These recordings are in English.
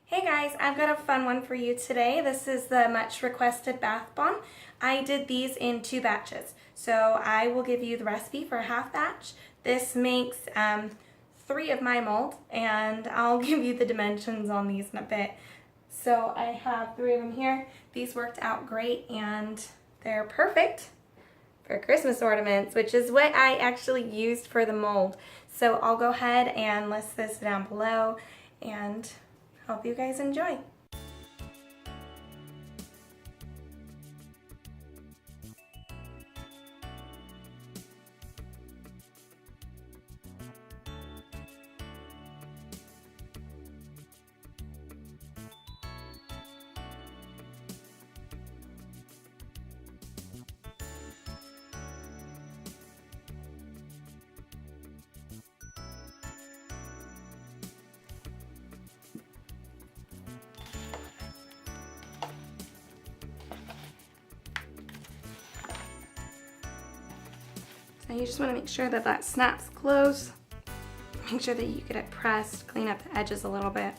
Hey guys, I've got a fun one for you today. This is the much requested bath bomb. I did these in 2 batches. So I will give you the recipe for a half batch. This makes 3 of my mold, and I'll give you the dimensions on these in a bit. So I have 3 of them here. These worked out great and they're perfect for Christmas ornaments, which is what I actually used for the mold. So I'll go ahead and list this down below and hope you guys enjoy. So you just want to make sure that that snaps close. Make sure that you get it pressed, clean up the edges a little bit.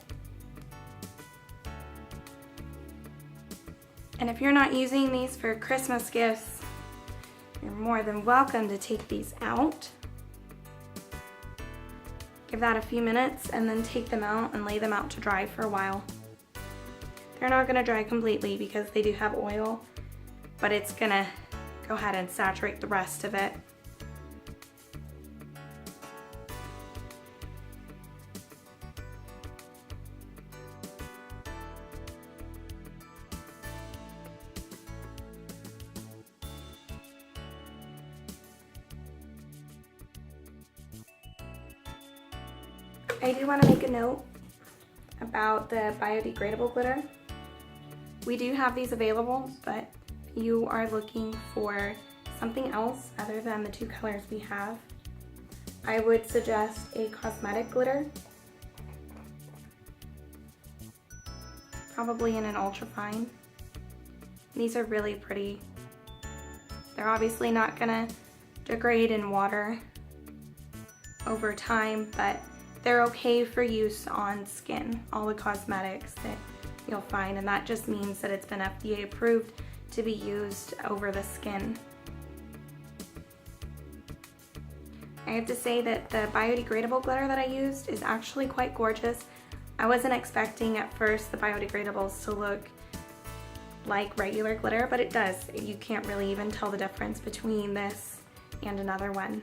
And if you're not using these for Christmas gifts, you're more than welcome to take these out. Give that a few minutes and then take them out and lay them out to dry for a while. They're not going to dry completely because they do have oil, but it's going to go ahead and saturate the rest of it. I do want to make a note about the biodegradable glitter. We do have these available, but if you are looking for something else other than the 2 colors we have, I would suggest a cosmetic glitter. Probably in an ultra fine. These are really pretty. They're obviously not gonna degrade in water over time, but they're okay for use on skin, all the cosmetics that you'll find, and that just means that it's been FDA approved to be used over the skin. I have to say that the biodegradable glitter that I used is actually quite gorgeous. I wasn't expecting at first the biodegradables to look like regular glitter, but it does. You can't really even tell the difference between this and another one.